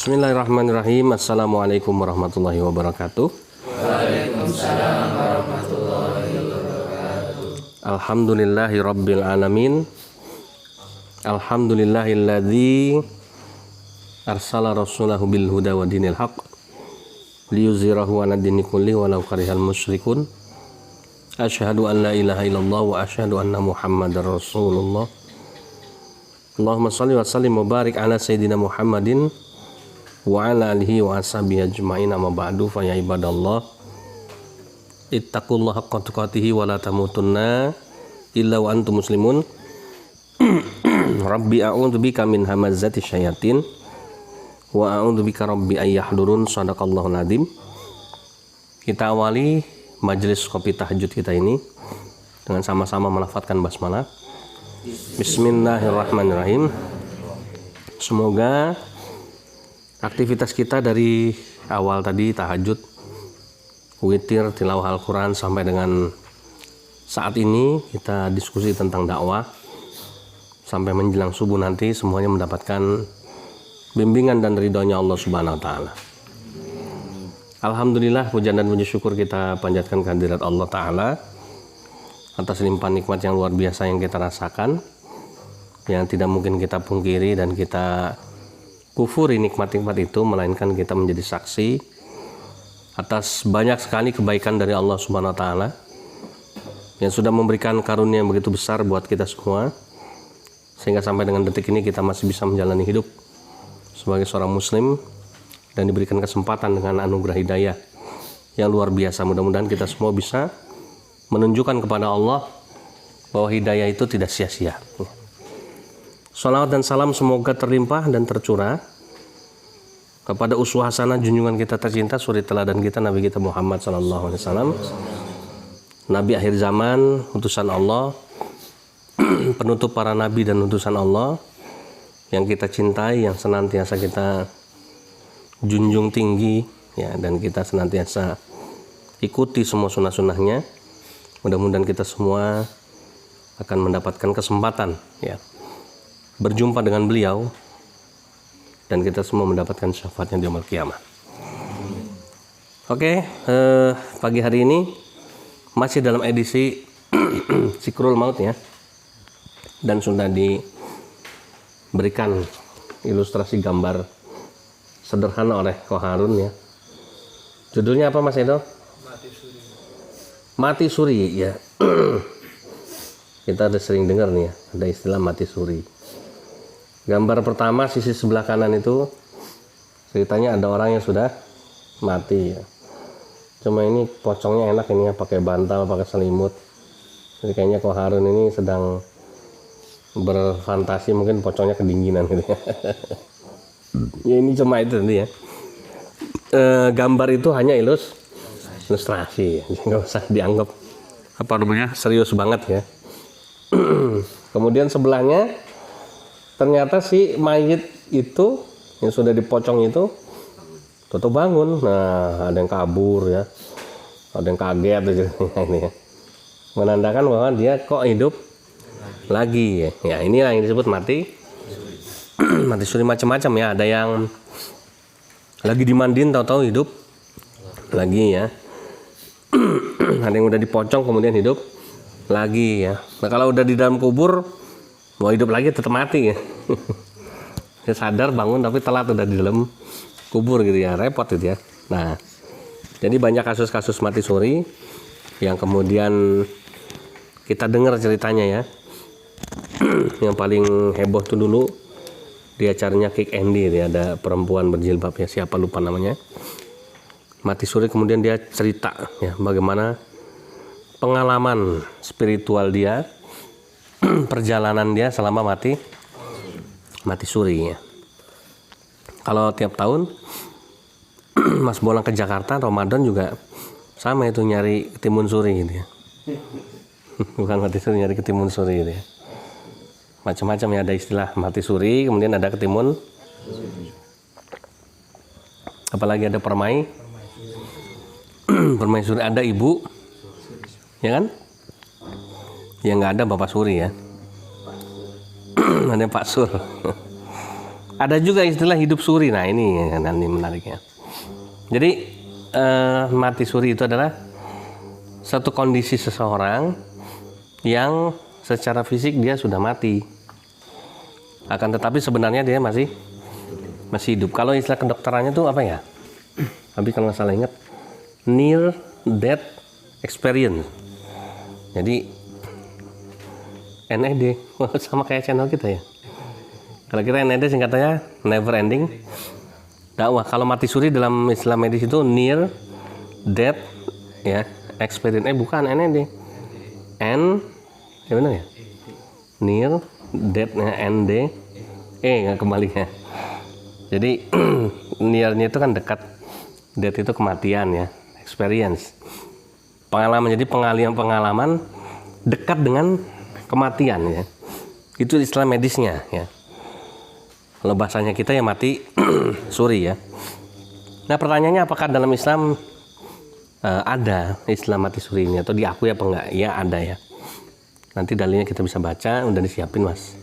Bismillahirrahmanirrahim. Assalamualaikum warahmatullahi wabarakatuh. Waalaikumsalam warahmatullahi wabarakatuh. Alhamdulillahi rabbil alamin. Alhamdulillahilladzi arsala rasulahu bil huda wa dinil haq liyuzhirahu 'ala dini kulli walau karihal musyrikun. Asyhadu an la ilaha illallah wa asyhadu anna Muhammadar Rasulullah. Allahumma shalli wa sallim wa barik ala sayyidina Muhammadin wa ala alihi wa ashabihi ajma'in, amma ba'du. Fa ya ibadallah, ittaqullaha haqqa tuqatih wa la tamutunna illa wa antum muslimun. Rabbi a'udzu bika min hamazati syayatin wa a'udzu bika rabbi ay yahdurun. Shadaqallahul adzim. Kita awali majelis kopi tahajud kita ini dengan sama-sama melafadzkan basmalah. Bismillahirrahmanirrahim. Semoga aktivitas kita dari awal tadi tahajud, witir, tilawah Al-Quran sampai dengan saat ini kita diskusi tentang dakwah sampai menjelang subuh nanti, semuanya mendapatkan bimbingan dan ridhonya Allah Subhanahu wa Ta'ala. Alhamdulillah, pujian dan puji syukur kita panjatkan kehadirat Allah Ta'ala atas limpahan nikmat yang luar biasa yang kita rasakan, yang tidak mungkin kita pungkiri dan kita kufuri nikmat-nikmat itu, melainkan kita menjadi saksi atas banyak sekali kebaikan dari Allah Subhanahu wa Ta'ala yang sudah memberikan karunia yang begitu besar buat kita semua, sehingga sampai dengan detik ini kita masih bisa menjalani hidup sebagai seorang muslim dan diberikan kesempatan dengan anugerah hidayah yang luar biasa. Mudah-mudahan kita semua bisa menunjukkan kepada Allah bahwa hidayah itu tidak sia-sia. Salawat dan salam semoga terlimpah dan tercurah kepada uswah hasanah junjungan kita tercinta, suri teladan kita, Nabi kita Muhammad SAW, Nabi akhir zaman, utusan Allah, penutup para nabi dan utusan Allah yang kita cintai, yang senantiasa kita junjung tinggi, ya, dan kita senantiasa ikuti semua sunnah-sunnahnya. Mudah-mudahan kita semua akan mendapatkan kesempatan, ya, berjumpa dengan beliau dan kita semua mendapatkan syafaatnya di yaumul qiyamah. Oke, pagi hari ini masih dalam edisi Zikrul Maut, ya, dan sudah diberikan ilustrasi gambar sederhana oleh Ko Harun, ya. Judulnya apa, Mas Edo? Mati suri, ya. Kita udah sering dengar nih, ya, ada istilah mati suri. Gambar pertama sisi sebelah kanan itu ceritanya ada orang yang sudah mati, ya. Cuma ini pocongnya enak ini, ya, pakai bantal, pakai selimut. Jadi kayaknya Ko Harun ini sedang berfantasi, mungkin pocongnya kedinginan gitu, ya. Ya ini cuma itu nanti, ya. Gambar itu hanya ilustrasi, ya. Nggak usah dianggap apa namanya serius banget, ya. Kemudian sebelahnya ternyata si mayit itu yang sudah dipocong itu tutup bangun. Nah, ada yang kabur, ya, ada yang kaget gitu, ini, ya, menandakan bahwa dia kok hidup lagi, ya. Ya, inilah yang disebut mati mati suri. Macam-macam, ya. Ada yang lagi dimandiin tahu-tahu hidup lagi, ya. Ada yang udah dipocong kemudian hidup lagi, ya. Nah, kalau udah di dalam kubur mau hidup lagi tetap mati, ya. Dia sadar bangun tapi telat, udah di dalam kubur gitu, ya, repot gitu, ya. Nah, jadi banyak kasus-kasus mati suri yang kemudian kita dengar ceritanya, ya. Yang paling heboh tuh dulu di acaranya Kick Andy, ya, ada perempuan berjilbab, ya, siapa lupa namanya, mati suri. Kemudian dia cerita, ya, bagaimana pengalaman spiritual dia, perjalanan dia selama mati suri, ya. Kalau tiap tahun Mas Bolang ke Jakarta Ramadan juga sama itu, nyari ketimun suri gitu, ya. Bukan mati suri, nyari ketimun suri gitu, ya. Macam-macam, ya, ada istilah mati suri, kemudian ada ketimun, apalagi ada permaisuri, ada ibu, ya kan? Ya nggak ada Bapak Suri, ya. Ada Pak Sur. Ada juga istilah hidup suri. Nah ini menariknya. Jadi mati suri itu adalah satu kondisi seseorang yang secara fisik dia sudah mati, akan tetapi sebenarnya dia masih hidup. Kalau istilah kedokterannya tuh apa ya? Tapi kalau nggak salah ingat, near death experience. Jadi NED sama kayak channel kita ya. Kalau kita NED singkatannya never ending dakwah. Kalau mati suri dalam istilah medis itu near death ya experience. Bukan NED. Ya benar ya? Near death ND nggak kembali ya. Jadi near-nya itu kan dekat, death itu kematian ya, experience. Pengalaman, jadi pengalaman dekat dengan kematian ya. Itu istilah medisnya ya. Kalau bahasanya kita ya mati suri ya. Nah pertanyaannya apakah dalam Islam ada istilah mati suri ini atau diakui apa enggak? Ya ada ya. Nanti dalilnya kita bisa baca, udah disiapin Mas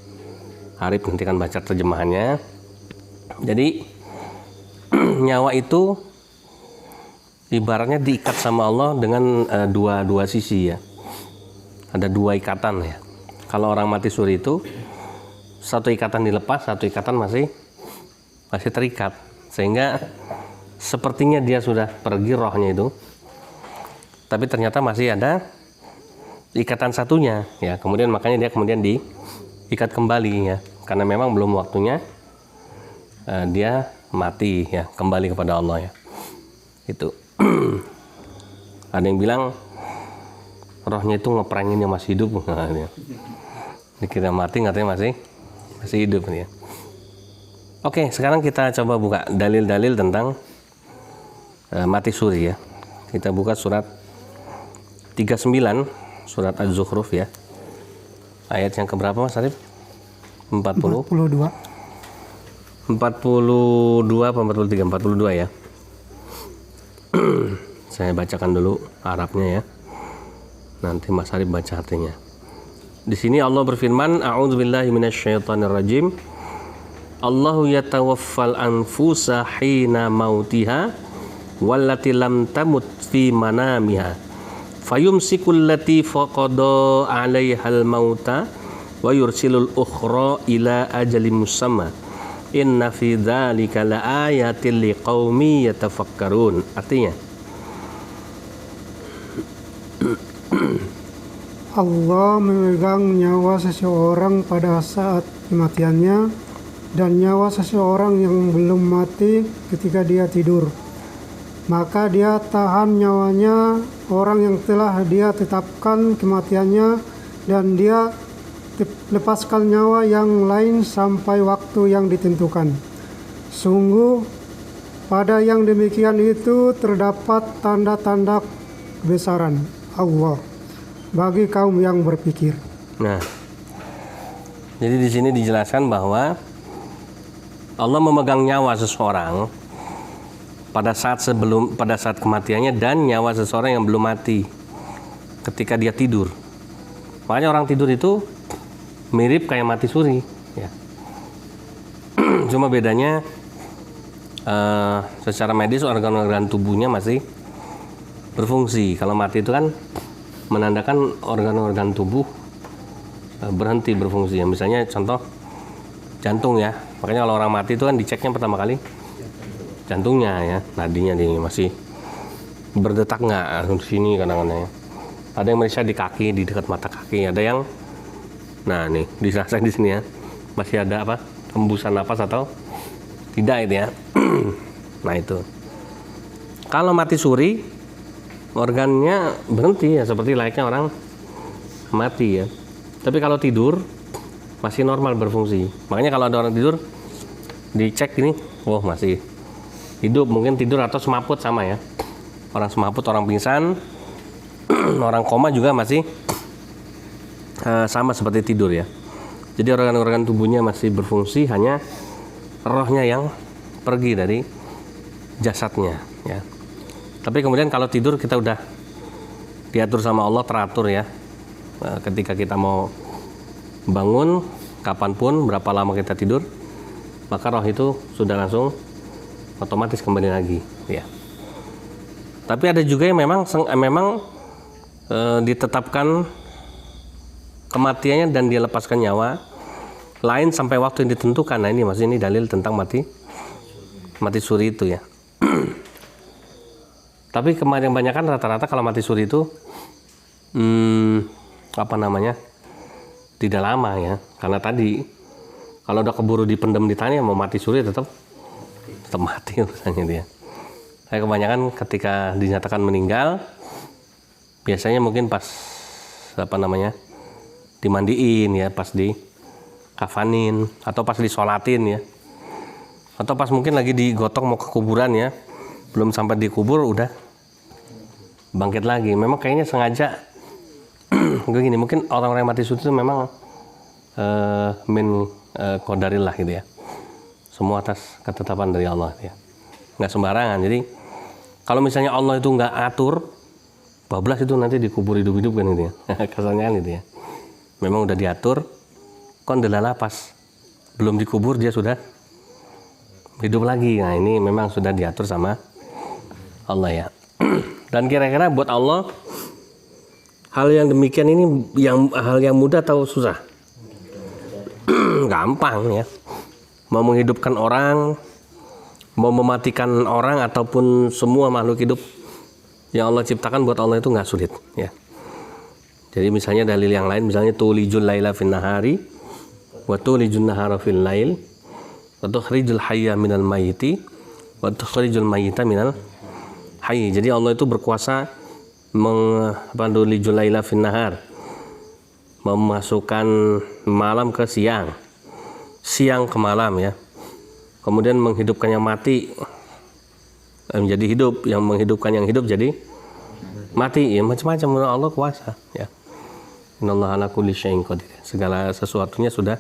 Arif nanti kan baca terjemahannya. Jadi nyawa itu ibaratnya diikat sama Allah dengan dua sisi ya. Ada dua ikatan ya. Kalau orang mati suri itu satu ikatan dilepas, satu ikatan masih terikat, sehingga sepertinya dia sudah pergi rohnya itu, tapi ternyata masih ada ikatan satunya ya. Kemudian makanya dia kemudian diikat kembali ya, karena memang belum waktunya dia mati ya, kembali kepada Allah ya. Itu ada yang bilang rohnya itu ngeprengin yang masih hidup. Dikira mati katanya masih hidup ya. Oke, sekarang kita coba buka dalil-dalil tentang mati suri ya. Kita buka surat 39, surat Az-Zukhruf ya. Ayat yang keberapa Mas Arif? 42 apa 43? 42 ya. Saya bacakan dulu Arabnya ya. Nanti Mas Arif baca artinya. Di sini Allah berfirman, A'udzubillahi minasyaitonirrajim. Allahu yatawaffal anfusa hina mautiha wallati lam tamut fi manamiha fayumsikul lati faqada 'alaihal mauta wa yursilul ukhra ila ajalin musamma inna fi dzalika laayatil liqaumi yatafakkarun. Artinya Allah memegang nyawa seseorang pada saat kematiannya dan nyawa seseorang yang belum mati ketika dia tidur. Maka dia tahan nyawanya orang yang telah dia tetapkan kematiannya dan dia lepaskan nyawa yang lain sampai waktu yang ditentukan. Sungguh pada yang demikian itu terdapat tanda-tanda kebesaran Allah bagi kaum yang berpikir. Nah, jadi di sini dijelaskan bahwa Allah memegang nyawa seseorang pada saat kematiannya dan nyawa seseorang yang belum mati ketika dia tidur. Makanya orang tidur itu mirip kayak mati suri, ya. Cuma bedanya secara medis organ-organ tubuhnya masih berfungsi. Kalau mati itu kan menandakan organ-organ tubuh berhenti berfungsi ya. Misalnya contoh jantung ya. Makanya kalau orang mati itu kan diceknya pertama kali jantungnya ya, nadinya masih berdetak nggak di sini kadang-kadang ya. Ada yang meriksa di kaki, di dekat mata kaki. Ada yang nah nih dirasa di sini ya, masih ada apa hembusan napas atau tidak itu ya. Nah itu kalau mati suri organnya berhenti ya, seperti layaknya orang mati ya. Tapi kalau tidur masih normal berfungsi. Makanya kalau ada orang tidur dicek ini, wah masih hidup, mungkin tidur atau semaput sama ya. Orang semaput, orang pingsan, orang koma juga masih sama seperti tidur ya. Jadi organ-organ tubuhnya masih berfungsi, hanya rohnya yang pergi dari jasadnya ya. Tapi kemudian kalau tidur kita udah diatur sama Allah, teratur ya. Ketika kita mau bangun, kapanpun, berapa lama kita tidur, maka roh itu sudah langsung otomatis kembali lagi, ya. Tapi ada juga yang memang ditetapkan kematiannya dan dia lepaskan nyawa lain sampai waktu yang ditentukan. Nah ini maksudnya ini dalil tentang mati suri itu ya. Tapi kebanyakan rata-rata kalau mati suri itu tidak lama ya, karena tadi kalau udah keburu dipendam di tanah mau mati suri tetap mati urusannya dia. Saya kebanyakan ketika dinyatakan meninggal biasanya mungkin pas dimandiin ya, pas di kafanin atau pas disolatin ya, atau pas mungkin lagi digotong mau ke kuburan ya, belum sampai dikubur udah bangkit lagi. Memang kayaknya sengaja begini, mungkin orang-orang yang mati suri itu memang min qadarillah gitu ya, semua atas ketetapan dari Allah ya, nggak sembarangan. Jadi kalau misalnya Allah itu nggak atur, bablas itu nanti dikubur hidup-hidup kan gitu ya. Kasarnya kan gitu ya. Memang udah diatur, kok ndelala pas belum dikubur dia sudah hidup lagi. Nah ini memang sudah diatur sama Allah ya. Dan kira-kira buat Allah hal yang demikian ini hal yang mudah atau susah? Gampang ya. Mau menghidupkan orang, mau mematikan orang ataupun semua makhluk hidup yang Allah ciptakan, buat Allah itu nggak sulit ya. Jadi misalnya dalil yang lain, misalnya tulijul laila fin nahari wa tulijun nahara fil lail wa tukhrijul hayya minal mayyiti wa tukhrijul mayyita minal hayy. Jadi Allah itu berkuasa tulijul laila fin nahar, memasukkan malam ke siang, siang ke malam ya. Kemudian menghidupkan yang mati menjadi hidup, yang menghidupkan yang hidup jadi mati ya, macam-macam. Allah kuasa ya. Innallaha ala kulli syai'in qadir. Segala sesuatunya sudah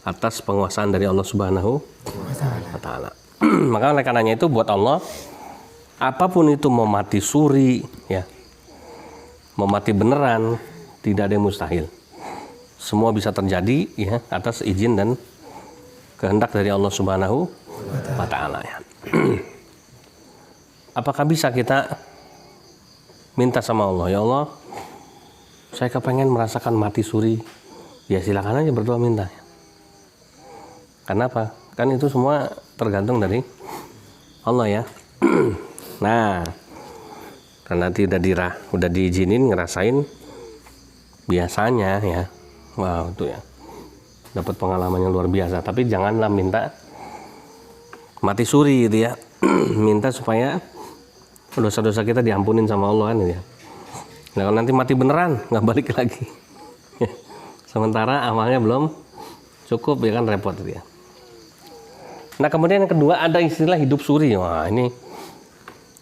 atas penguasaan dari Allah Subhanahu wa taala. Maka oleh karenanya itu buat Allah apapun itu, mau mati suri ya, mau mati beneran, tidak ada yang mustahil. Semua bisa terjadi ya atas izin dan kehendak dari Allah Subhanahu wa taala ya. Apakah bisa kita minta sama Allah, ya Allah, saya kepengen merasakan mati suri? Ya silakan aja berdoa minta. Kenapa? Kan itu semua tergantung dari Allah ya. Nah, karena udah diizinin ngerasain biasanya ya, wow itu ya, dapat pengalaman yang luar biasa. Tapi janganlah minta mati suri gitu ya. Minta supaya dosa-dosa kita diampunin sama Allah kan ya. Nah kalau nanti mati beneran nggak balik lagi. Sementara amalnya belum cukup ya kan, repot ya. Nah kemudian yang kedua ada istilah hidup suri. Wah ini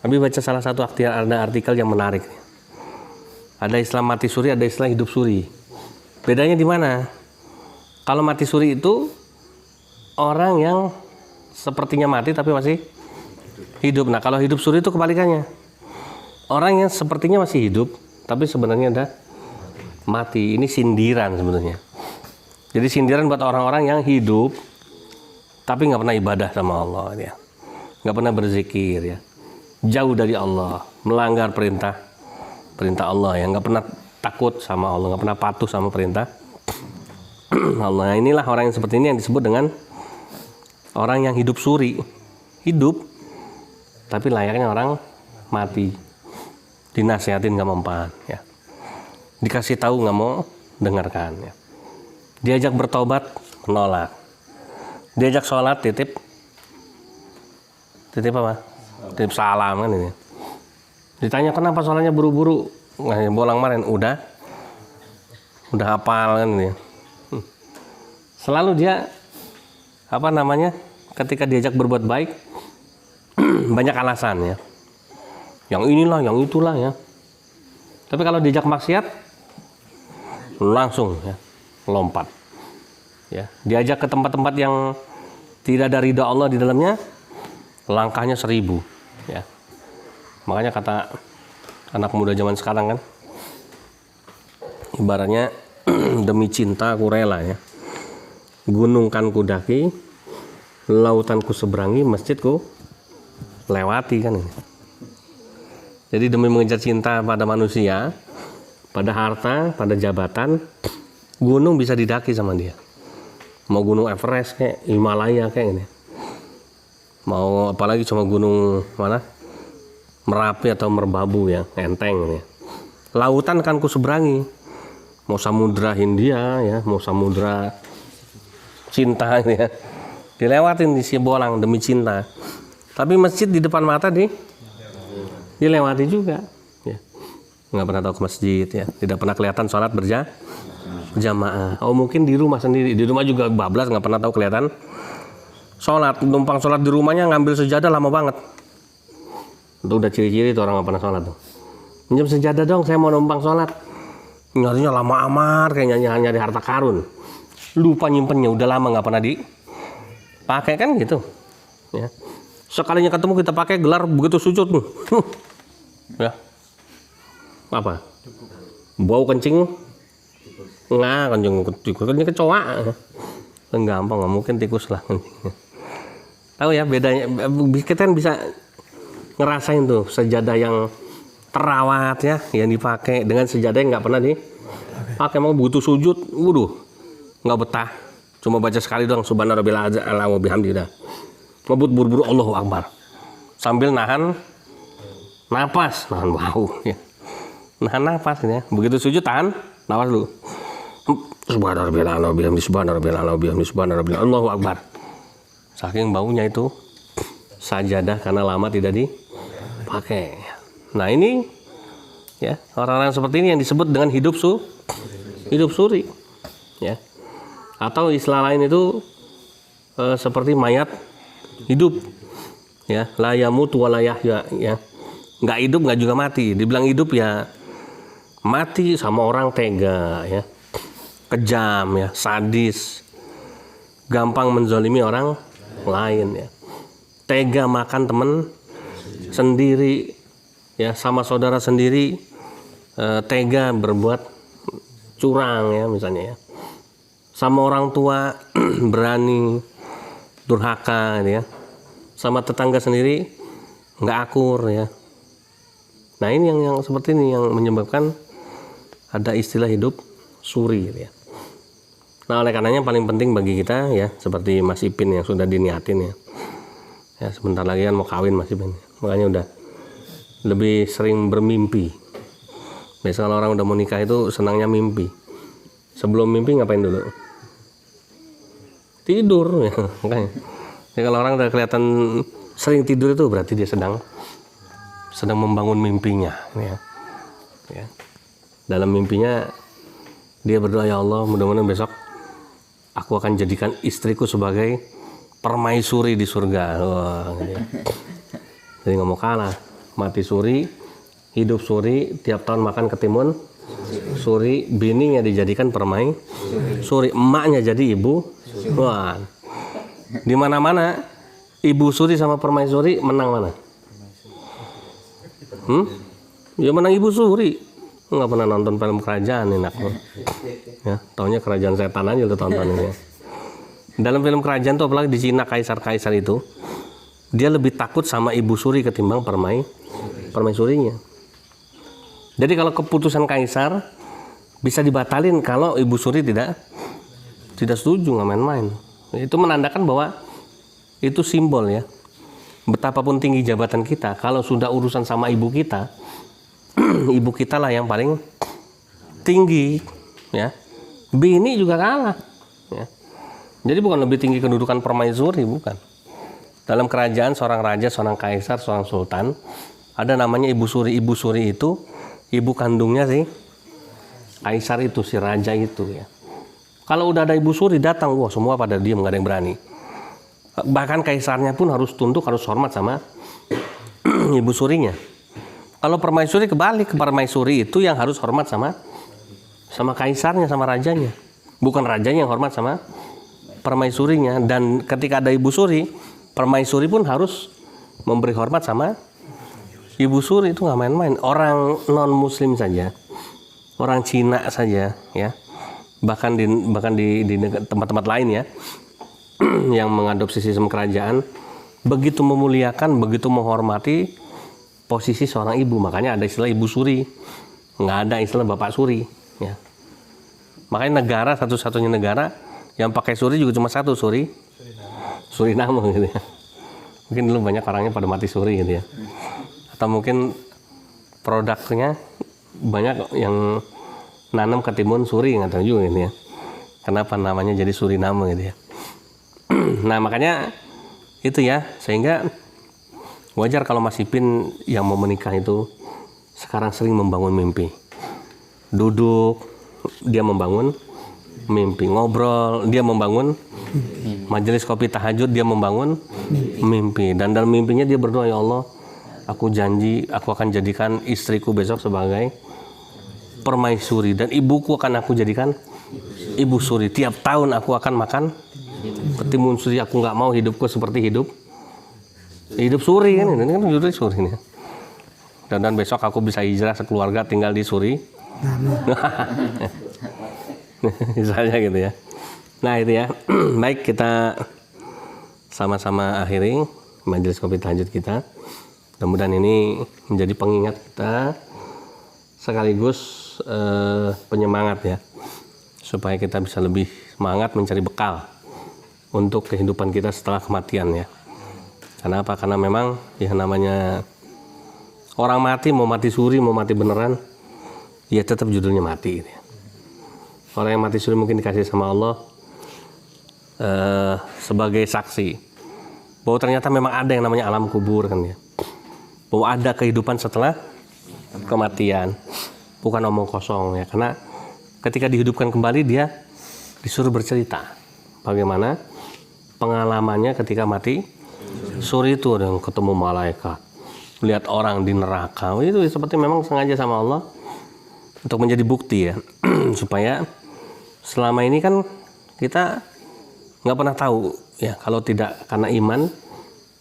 Abi baca salah satu artikel yang menarik. Ada istilah mati suri, ada istilah hidup suri. Bedanya di mana? Kalau mati suri itu orang yang sepertinya mati tapi masih hidup. Nah kalau hidup suri itu kebalikannya. Orang yang sepertinya masih hidup tapi sebenarnya udah mati. Ini sindiran sebenarnya. Jadi sindiran buat orang-orang yang hidup tapi nggak pernah ibadah sama Allah ya, nggak pernah berzikir ya, jauh dari Allah, melanggar perintah Allah ya, nggak pernah takut sama Allah, nggak pernah patuh sama perintah Allah. Inilah orang yang seperti ini yang disebut dengan orang yang hidup suri. Hidup tapi layaknya orang mati. Dinasihatin nggak mempan ya, dikasih tahu nggak mau dengarkan ya, diajak bertobat menolak, diajak sholat titip apa? Titip salam kan ini. Ditanya kenapa sholatnya buru-buru, bolang maren, udah hafal kan ini. Selalu dia ketika diajak berbuat baik banyak alasan ya. Yang inilah, yang itulah ya. Tapi kalau diajak maksiat langsung ya lompat. Ya, diajak ke tempat-tempat yang tidak ada ridha Allah di dalamnya, langkahnya 1000 ya. Makanya kata anak muda zaman sekarang kan, ibaratnya demi cinta aku rela ya, gunung kan kudaki, lautan ku seberangi, masjid ku lewati kan ini. Jadi demi mengejar cinta pada manusia, pada harta, pada jabatan, gunung bisa didaki sama dia. Mau gunung Everest kayak Himalaya kayak ini. Mau apalagi cuma gunung mana? Merapi atau Merbabu ya, enteng ini. Lautan kan ku seberangi. Mau samudra Hindia ya, mau samudra cinta ini ya. Dilewatin di Sibolang demi cinta. Tapi masjid di depan mata dilewati juga ya. Nggak pernah tahu ke masjid ya, tidak pernah kelihatan sholat berjamaah. Oh mungkin di rumah sendiri, di rumah juga bablas, nggak pernah tahu kelihatan sholat. Numpang sholat di rumahnya ngambil sejadah lama banget. Itu udah ciri-ciri tuh orang nggak pernah sholat tuh. Minjem sejadah dong, saya mau numpang sholat. Nyarinya lama amat, kayak nyari harta karun. Lupa nyimpennya, udah lama nggak pernah dipakai kan gitu. Ya. Sekalinya ketemu kita pakai gelar begitu sujud tuh. Ya. Apa? Bau kencing? Nggak, kencing kecoa. Gampang, nggak mungkin tikus lah. Tahu ya bedanya? Kita kan bisa ngerasain tuh sejadah yang terawat ya, yang dipakai dengan sejadah yang nggak pernah dipakai. Mau butuh sujud, waduh, nggak betah. Cuma baca sekali doang, subhanarabbil a'la wa bihamdihi dah. Ngebut buru-buru Allahu Akbar. Sambil nahan napas, nahan bau ya. Nahan napas ya. Begitu sujud tahan napas dulu. Subhanarabbil a'la wa bihamdihi, subhanarabbil a'la wa bihamdihi, subhanarabbil a'la, Allahu Akbar. Saking baunya itu sajadah karena lama tidak dipakai. Nah ini ya, orang-orang seperti ini yang disebut dengan hidup suri ya. Atau istilah lain itu seperti mayat hidup ya, la yamutu wa la yahya ya. Enggak hidup enggak juga mati. Dibilang hidup ya mati sama orang tega ya. Kejam ya, sadis. Gampang menzalimi orang lain ya. Tega makan teman sendiri ya, sama saudara sendiri, tega berbuat curang ya misalnya ya. Sama orang tua berani durhaka ya. Sama tetangga sendiri nggak akur ya. Nah ini yang seperti ini yang menyebabkan ada istilah hidup suri ya. Nah oleh karenanya paling penting bagi kita ya, seperti Mas Ipin yang sudah diniatin ya. Ya sebentar lagi kan mau kawin Mas Ipin. Makanya udah lebih sering bermimpi. Biasanya kalau orang udah mau nikah itu senangnya mimpi. Sebelum mimpi ngapain dulu? Tidur ya. Makanya. Jadi kalau orang udah kelihatan sering tidur itu berarti dia sedang membangun mimpinya ya. Ya. Dalam mimpinya dia berdoa, ya Allah mudah-mudahan besok aku akan jadikan istriku sebagai permaisuri di surga. Wah, gitu ya. Jadi nggak mau kalah, mati suri, hidup suri, tiap tahun makan ketimun suri, bininya dijadikan permaisuri, emaknya jadi ibu. Wah, di mana-mana ibu suri sama permaisuri menang mana? Ya menang ibu suri. Nggak pernah nonton film kerajaan enak ya, taunya kerajaan setan aja udah tonton ini ya. Dalam film kerajaan tuh apalagi di Cina kaisar-kaisar itu dia lebih takut sama ibu suri ketimbang permaisurinya. Jadi kalau keputusan kaisar bisa dibatalin kalau ibu suri tidak setuju, nggak main-main. Itu menandakan bahwa itu simbol ya, betapapun tinggi jabatan kita, kalau sudah urusan sama ibu kita, ibu kita lah yang paling tinggi ya. Bini juga kalah ya. Jadi bukan lebih tinggi kedudukan permaisuri, bukan. Dalam kerajaan seorang raja, seorang kaisar, seorang sultan ada namanya ibu suri. Ibu suri itu ibu kandungnya si kaisar itu, si raja itu ya. Kalau udah ada ibu suri datang, wah semua pada diam, nggak ada yang berani. Bahkan kaisarnya pun harus tunduk, harus hormat sama ibu surinya. Kalau permaisuri kebalik, permaisuri itu yang harus hormat sama kaisarnya, sama rajanya. Bukan rajanya yang hormat sama permaisurinya. Dan ketika ada ibu suri, permaisuri pun harus memberi hormat sama ibu suri. Itu nggak main-main. Orang non muslim saja, orang Cina saja ya, bahkan di tempat-tempat lain ya, yang mengadopsi sistem kerajaan begitu memuliakan, begitu menghormati posisi seorang ibu. Makanya ada istilah ibu suri, nggak ada istilah bapak suri. Ya. Makanya negara, satu-satunya negara yang pakai suri juga cuma satu, Suriname gitu ya. Mungkin dulu banyak orangnya pada mati suri gitu ya. Atau mungkin produknya banyak yang nanam ketimun suri, nggak tahu juga gitu ya. Kenapa namanya jadi Suriname gitu ya. Nah makanya itu ya, sehingga wajar kalau Mas Ipin yang mau menikah itu sekarang sering membangun mimpi. Duduk, dia membangun mimpi. Ngobrol, dia membangun majelis kopi tahajud, dia membangun mimpi. Dan dalam mimpinya dia berdoa, ya Allah, aku janji aku akan jadikan istriku besok sebagai permaisuri. Dan ibuku akan aku jadikan ibu suri. Tiap tahun aku akan makan ketimun suri. Aku nggak mau hidupku seperti hidup suri kan. Ini kan judulnya suri nih. Dan besok aku bisa hijrah sekeluarga tinggal di suri. Misalnya gitu ya. Nah itu ya. Baik, kita sama-sama akhiri majelis kopi tahajud kita. Mudah-mudahan ini menjadi pengingat kita sekaligus penyemangat ya, supaya kita bisa lebih semangat mencari bekal untuk kehidupan kita setelah kematian ya. Karena apa? Karena memang ya namanya orang mati, mau mati suri, mau mati beneran, ya tetap judulnya mati gitu ya. Orang yang mati suri mungkin dikasih sama Allah sebagai saksi bahwa ternyata memang ada yang namanya alam kubur kan ya. Bahwa ada kehidupan setelah kematian, bukan omong kosong ya. Karena ketika dihidupkan kembali dia disuruh bercerita bagaimana pengalamannya ketika mati suri itu, ada yang ketemu malaikat, lihat orang di neraka. Itu seperti memang sengaja sama Allah untuk menjadi bukti ya, supaya selama ini kan kita nggak pernah tahu ya, kalau tidak karena iman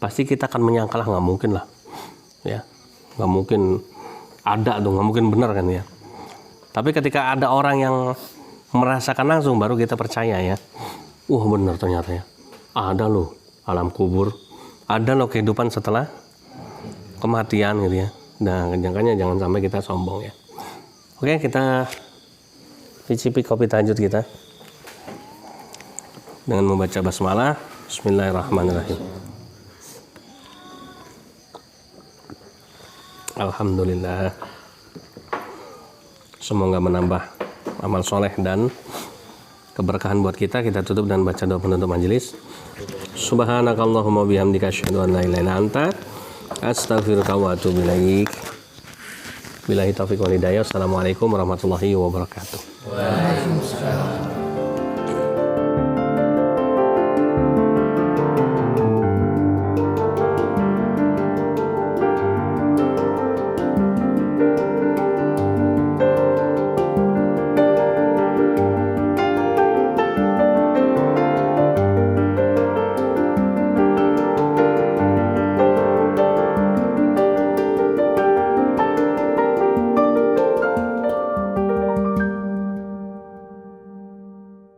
pasti kita akan menyangka lah, nggak mungkin lah ya, nggak mungkin ada dong, nggak mungkin benar kan ya. Tapi ketika ada orang yang merasakan langsung baru kita percaya ya, benar ternyata ya, ada loh alam kubur, ada loh kehidupan setelah kematian gitu ya. Nah jangan sampai kita sombong ya. Oke, kita cicipi kopi tahajud kita dengan membaca basmalah. Bismillahirrahmanirrahim. Alhamdulillah. Semoga menambah amal soleh dan keberkahan buat kita. Kita tutup dan baca doa penutup majelis. Subhanakallahumma bihamdika asyhadu an la ilaha illa anta astaghfiruka wa atubu ilaik. Billahi taufiq wal hidayah. Assalamualaikum warahmatullahi wabarakatuh. Waalaikumsalam.